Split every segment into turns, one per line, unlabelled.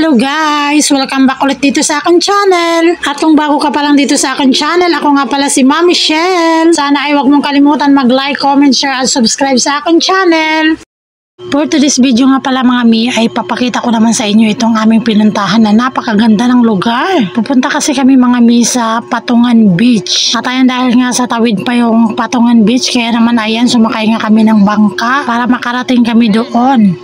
Hello guys! Welcome back ulit dito sa aking channel. At kung bago ka pa lang dito sa aking channel, ako nga pala si Mami Shell. Sana ay huwag mong kalimutan mag-like, comment, share at subscribe sa aking channel. For today's video nga pala mga mi, ay papakita ko naman sa inyo itong aming pinuntahan na napakaganda ng lugar. Pupunta kasi kami mga mi sa Patungan Beach. At ayan, dahil nga sa tawid pa yung Patungan Beach, kaya naman ayan, sumakay nga kami ng bangka para makarating kami doon.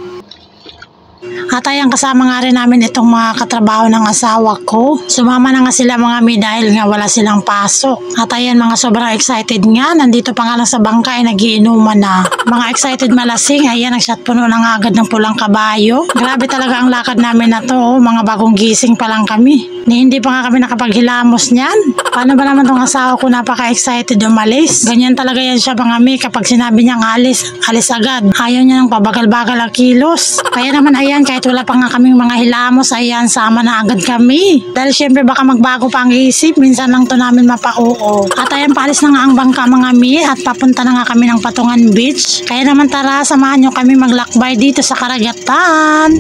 At ayan, kasama nga rin namin itong mga katrabaho ng asawa ko. Sumama na nga sila mga mi dahil nga wala silang pasok. At ayan, mga sobrang excited nga. Nandito pa nga lang sa bangka ay nagiinuman na. Mga excited malasing. Ayan, nagshot puno na nga agad ng pulang kabayo. Grabe talaga ang lakad namin na to. Mga bagong gising pa lang kami. Hindi pa nga kami nakapaghilamos niyan. Paano ba naman tong asawa ko napaka-excited umalis? Ganyan talaga yan siya mga mi. Kapag sinabi niyang alis, alis agad. Ayaw niya ng pabagal-bagal ang kilos. Kaya naman ayan, kahit wala pa nga kaming mga hilamos, ayan, sama na agad kami. Dahil syempre baka magbago pa ang isip, minsan lang to namin mapa-oo. At ayan, paalis na nga ang bangka mga mi at papunta na nga kami ng Patungan Beach. Kaya naman tara, samahan nyo kami maglakbay dito sa karagatan.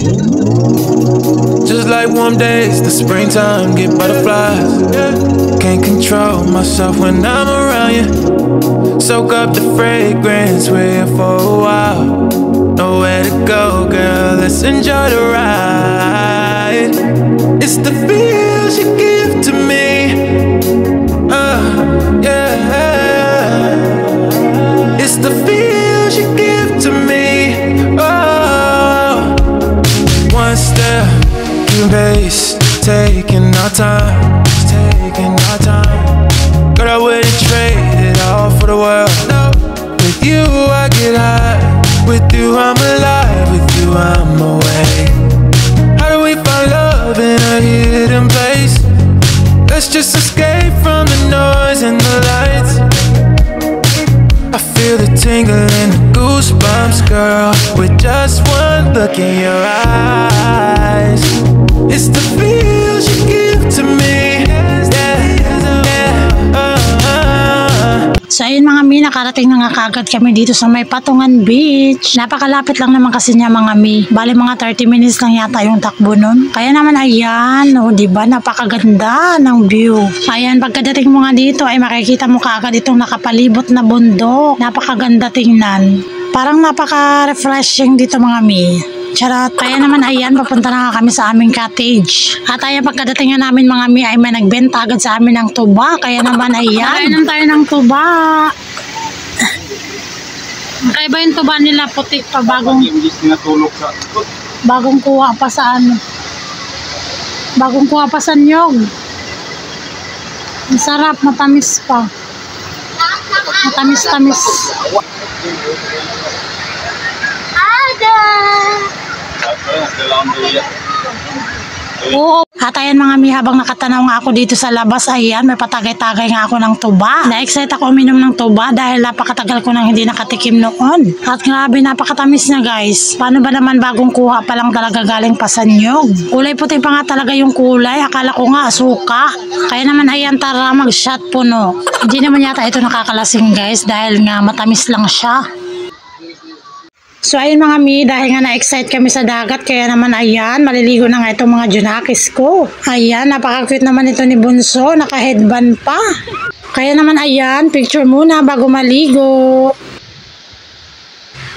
Just like warm days, the springtime, get butterflies. Can't control myself when I'm around you. Soak up the fragrance, we're here for a while. Nowhere to go, girl, let's enjoy the ride. It's the feels you give to me, yeah. It's the feels you give to me, oh. One step, two pace, taking our time, Girl, I wouldn't trade it all for the world. With you I get high, with you I'm alive, with you I'm away. How do we find love in a hidden place? Let's just escape from the noise and the lights. I feel the tingling, the goosebumps, girl, with just one look in your eyes. It's the feels you give to me,
So ayun mga mi, nakarating na nga kaagad kami dito sa may Patungan Beach. Napakalapit lang naman kasi niya mga mi. Bali mga 30 minutes lang yata yung takbo nun. Kaya naman ayan, diba, napakaganda ng view. Ayan, pagkadating mo nga dito ay makikita mo kaagad itong nakapalibot na bundok. Napakaganda tingnan. Parang napaka-refreshing dito mga mi. Charot. Kaya naman ayan, papunta na nga kami sa aming cottage. At ayan, pagkadating nga namin mga mi ay may nagbenta agad sa amin ng tuba. Kaya naman ayan, kainan tayo ng tuba. Kaya ba yung tuba nila putik pa, bagong kuha pa sa ano, bagong kuha pa sa nyog. Masarap, matamis pa, matamis-tamis. Oo. At ayan mga mi, habang nakatanaw nga ako dito sa labas, ayan, may patagay-tagay nga ako ng tuba. Na-excite ako uminom ng tuba dahil napakatagal ko nang hindi nakatikim noon. At grabe, napakatamis na guys. Paano ba naman bagong kuha pa lang talaga galing pa sa nyog? Kulay puti pa nga talaga yung kulay. Akala ko nga suka. Kaya naman ayan, tara mag-shot puno. Hindi naman yata ito nakakalasing guys dahil nga matamis lang siya. So ayun mga mi, dahil nga na-excite kami sa dagat, kaya naman ayan, maliligo na nga itong mga junakis ko. Ayan, napaka-cute naman ito ni Bunso, naka-headband pa. Kaya naman ayan, picture muna bago maligo.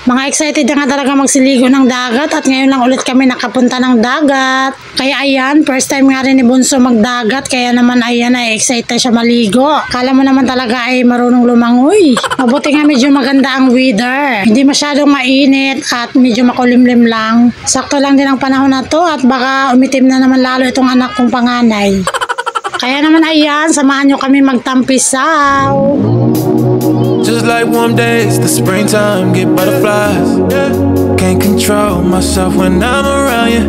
Mga excited na nga talaga magsiligo ng dagat at ngayon lang ulit kami nakapunta ng dagat. Kaya ayan, first time nga rin ni Bunso magdagat, kaya naman ayan, na-excite siya maligo. Kala mo naman talaga ay marunong lumangoy. Mabuti nga medyo maganda ang weather. Hindi masyadong mainit at medyo makulimlim lang. Sakto lang din ang panahon na to at baka umitim na naman lalo itong anak kong panganay. Kaya naman ayan, samahan nyo kami magtampisaw.
Just like warm days, the springtime, get butterflies. Can't control myself when I'm around you.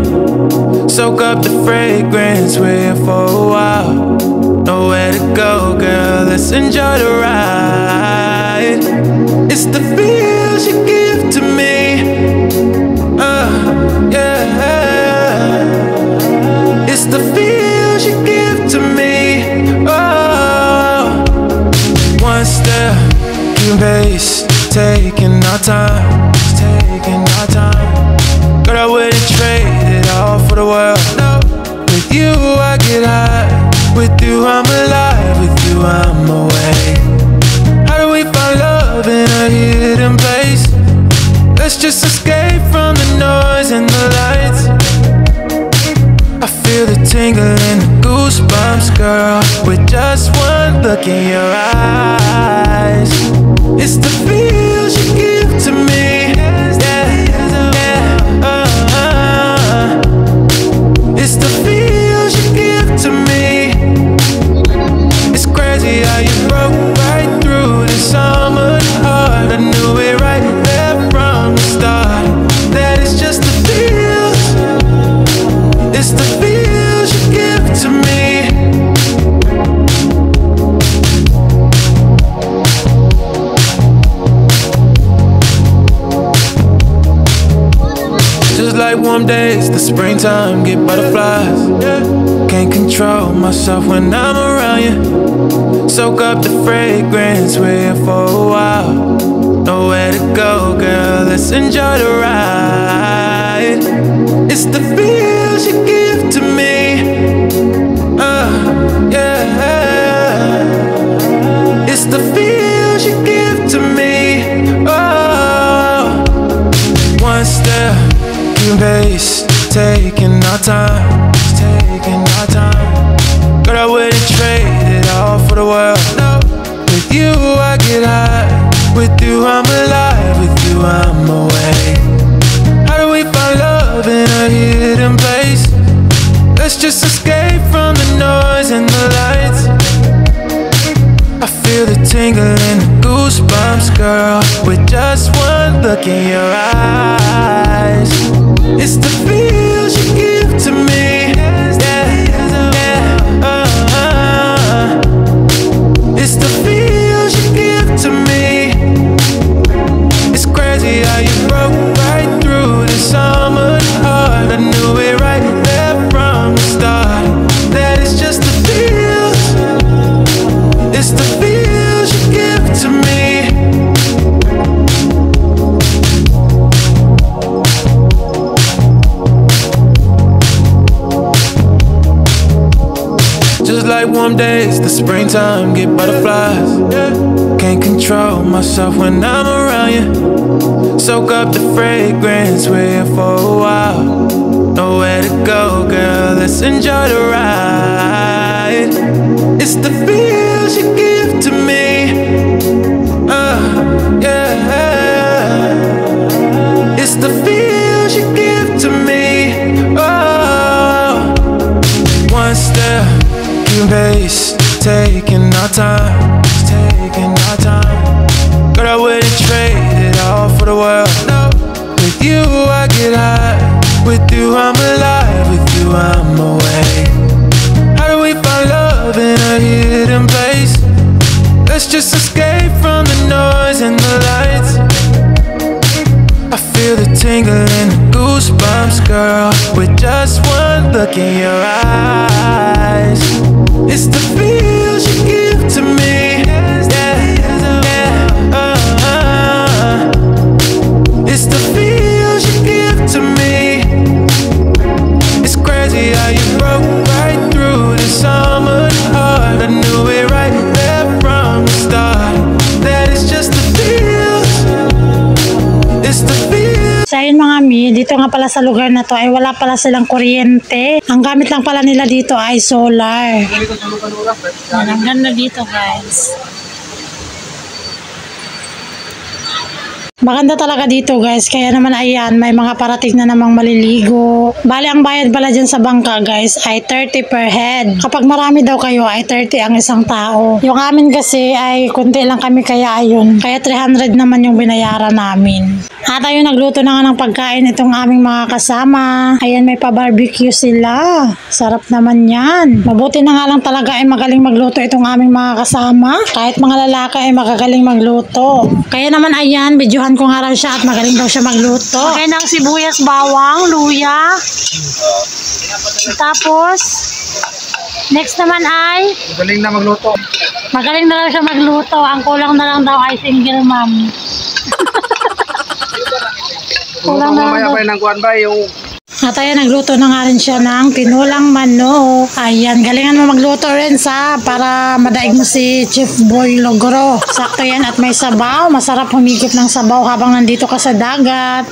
Soak up the fragrance, we're here for a while. Nowhere to go, girl, let's enjoy the ride. It's the feels you give to me, yeah. It's the feels you give to me, oh. One step, two pace, taking our time, Girl, I wouldn't trade it all for the world. With you I get high, with you I'm alive, with you I'm awake. How do we find love in a hidden place? Let's just escape from the noise and the lights. I feel the tingle and the goosebumps, girl, with just one look in your eyes. It's the feels you give to me, yeah, yeah, it's the feels you give to me. It's crazy how you broke right through this summer heart. I knew it right there from the start, that it's just the feels. It's the feels you give to me. Just like warm days, the springtime, get butterflies. Can't control myself when I'm around you. Soak up the fragrance, we're here for a while. Nowhere to go, girl, let's enjoy the ride. It's the feels you give to me, yeah. It's the feels you give to me, oh. One step, two pace, taking our time, taking our time. Girl, I wouldn't trade it all for the world, no. With you I get high, with you I'm alive, with you I'm awake. How do we find love in a hidden place? Let's just escape from the noise and the lights. I feel the tingle and the goosebumps, girl, with just one look in your eyes. It's the feels you give to me, yeah, yeah, it's the feels you give to me. It's crazy how you broke right through this summer heart. I knew it right there from the start, that it's just the feels. It's the feels you give to me. Just like warm days, the springtime, get butterflies. Can't control myself when I'm around you. Soak up the fragrance, we're here for a while. Nowhere to go, girl, let's enjoy the ride. It's the feels you give to me, yeah. It's the feels you give to me, oh. One step, two pace, taking our time, taking our time. Girl, I wouldn't trade it all for the world, no. With you I get high, with you I'm alive, with you I'm awake. How do we find love in a hidden place? Let's just escape from the noise and the lights. I feel the tingle and the goosebumps, girl, with just one look in your eyes. It's the feels you give to me, yeah, yeah, it's the feels you give to me. It's crazy how you broke right through this summer heart. I knew it right there from the start, that it's just the feels. It's the feels.
So ayun mga mi, dito nga pala sa lugar na to ay wala pala silang kuryente. Ang gamit lang pala nila dito ay solar. Yan, ang ganda dito guys. Maganda talaga dito guys, kaya naman ayan, may mga parating na namang maliligo. Bali ang bayad pala dyan sa bangka guys ay 30 per head. Kapag marami daw kayo ay 30 ang isang tao. Yung amin kasi ay kunti lang kami kaya ayun. Kaya 300 naman yung binayaran namin. At ayun, nagluto na nga ng pagkain itong aming mga kasama. Ayan, may pa-barbecue sila. Sarap naman yan. Mabuti na nga lang talaga ay magaling magluto itong aming mga kasama. Kahit mga lalaki ay magagaling magluto. Kaya naman ayan, videohan ko nga raw siya at magaling daw siya magluto. Kaya ng sibuyas, bawang, luya. Tapos, next naman ay
Magaling na magluto.
magaling na lang siya magluto. Ang kulang na lang daw ay single mom.
Kulang
na
mamaya
daw.
pa ng kuwan ba yung
At ayan, nagluto na nga rin siya ng tinulang manok. Ayan, galingan mo magluto rin para madaig mo si Chef Boy Logro. Sakto yan at may sabaw. Masarap humigop ng sabaw habang nandito ka sa dagat.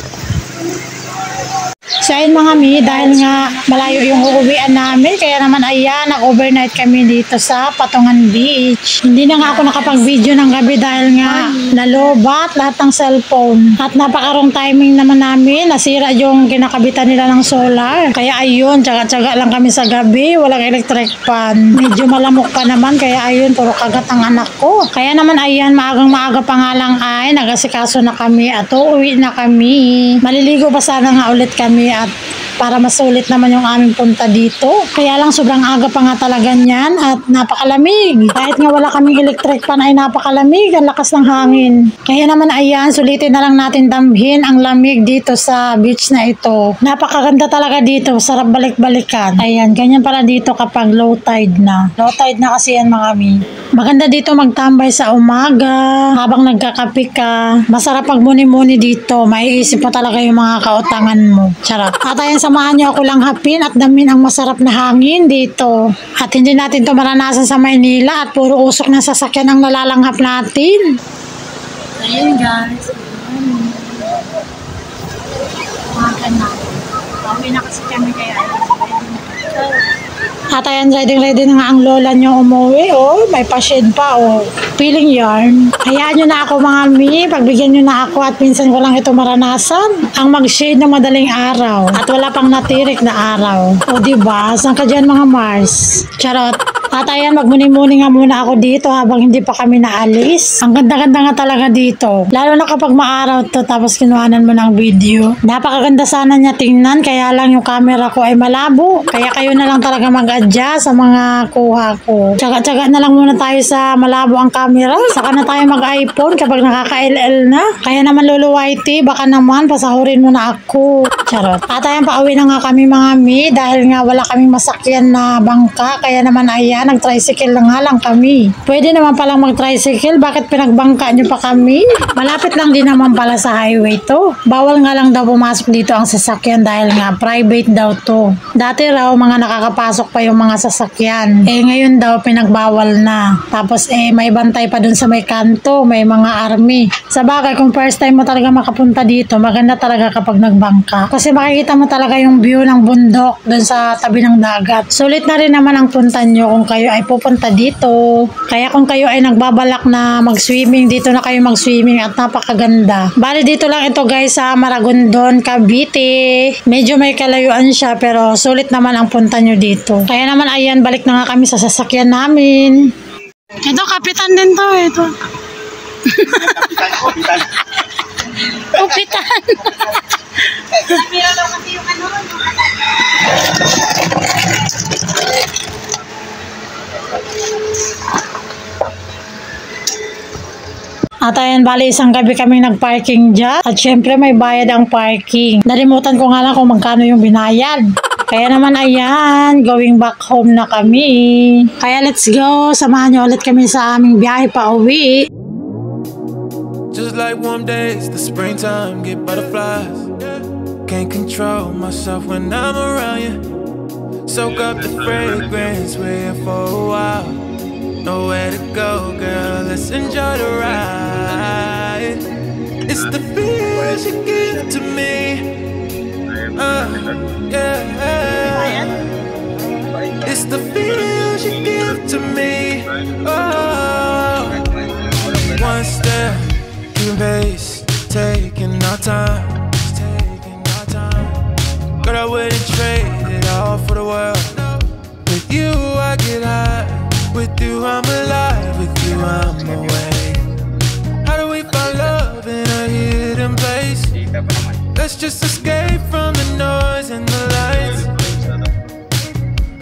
So ayun mga mi, dahil nga malayo yung uuwian namin, kaya naman ayan, nag-overnight kami dito sa Patungan Beach. Hindi na nga ako nakapag-video ng gabi dahil nga nalobat lahat ng cellphone. At napakarong timing naman namin, nasira yung kinakabitan nila ng solar. Kaya ayun, tsaga-tsaga lang kami sa gabi, walang electric fan. Medyo malamok pa naman, kaya ayun, puro kagat ang anak ko. Kaya naman ayan, maagang-maaga pa nga lang ay nagasikaso na kami at uuwi na kami. Maliligo pa sana nga ulit kami at para masulit naman yung aming punta dito. Kaya lang sobrang aga pa nga talaga niyan at napakalamig. Kahit nga wala kaming electric fan ay napakalamig, ang lakas ng hangin. Kaya naman ayan, sulitin na lang natin damhin ang lamig dito sa beach na ito. Napakaganda talaga dito, sarap balik-balikan. Ayan, ganyan pala dito kapag low tide na. Low tide na kasi yan mga mi. Maganda dito magtambay sa umaga habang nagkakape ka. Masarap pag muni-muni dito, maiisip mo talaga yung mga kautangan mo. Charot. At ayan, samahan niyo ako lang hapin at damin ang masarap na hangin dito. At hindi natin to maranasan sa Maynila at puro usok ng sasakyan ang nalalanghap natin. Ayun guys. Umaga na. Pauwi na kasi kami kaya. At ayan, ready na nga ang lola nyo umuwi. Oh, may pa-shade pa. Oh, peeling yarn. Hayaan nyo na ako mga mi. Pagbigyan nyo na ako at minsan ko lang ito maranasan. Ang mag-shade ng madaling araw. At wala pang natirik na araw. O diba? Saan ka dyan mga Mars? Charot. At ayan, magmuni-muni nga muna ako dito habang hindi pa kami naalis. Ang ganda-ganda nga talaga dito. Lalo na kapag maaraw to tapos kinuhanan mo ng video. Napakaganda sana niya tingnan, kaya lang yung camera ko ay malabo. Kaya kayo na lang talaga mag-adjust sa mga kuha ko. Tsaga-tsaga na lang muna tayo sa malabo ang camera. Saka na tayo mag-iPhone kapag nakaka-LL na. Kaya naman Lolo Whitey, baka naman pasahurin mo na ako. Charot. At ayan, pauwi na nga kami mga mi dahil nga wala kaming masakyan na bangka. Kaya naman ayan, nag-tricycle na nga lang kami. Pwede naman palang mag-tricycle. Bakit pinagbangka nyo pa kami? Malapit lang din naman pala sa highway to. Bawal nga lang daw pumasok dito ang sasakyan dahil nga private daw to. Dati raw mga nakakapasok pa yung mga sasakyan. Ngayon daw pinagbawal na. Tapos may bantay pa dun sa may kanto. May mga army. Sa bagay, kung first time mo talaga makapunta dito, maganda talaga kapag nagbangka. Kasi makikita mo talaga yung view ng bundok dun sa tabi ng dagat. Sulit na rin naman ang punta nyo kung kayo ay pupunta dito. Kaya kung kayo ay nagbabalak na mag-swimming, dito na kayo mag-swimming at napakaganda. Bali dito lang ito guys sa Maragondon, Cavite. Medyo may kalayuan siya pero sulit naman ang punta nyo dito. Kaya naman ayan, balik na nga kami sa sasakyan namin. Ito, kapitan din to. Ito. Kapitan. Namira daw kasi yung ano. At ayan, bali isang gabi kaming nag-parking dyan. At syempre may bayad ang parking. Nalimutan ko nga lang kung magkano yung binayad. Kaya naman ayan, going back home na kami. Kaya let's go, samahan nyo ulit kami sa aming biyahe pa uwi.
Just like warm days, the springtime get butterflies. Can't control myself when I'm around you. Soak up the fragrance, we're here for a while. Nowhere to go, girl, let's enjoy the ride. It's the feels you give to me. Yeah. It's the feels you give to me. Oh. One step, two pace, taking our time. Girl, I wouldn't trade it all for the world. With you, I get high. With you, I'm alive. With you, I'm away. How do we find love in a hidden place? Let's just escape from the noise and the lights.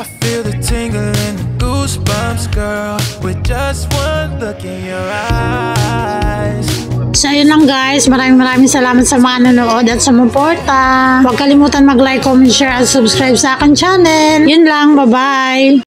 I feel the tingle and the goosebumps, girl, with just one look in your eyes.
So yun lang guys, maraming salamat sa mga nanonood at sumuporta. Huwag kalimutan mag-like, comment, share at subscribe sa akin channel. Yun lang, bye bye.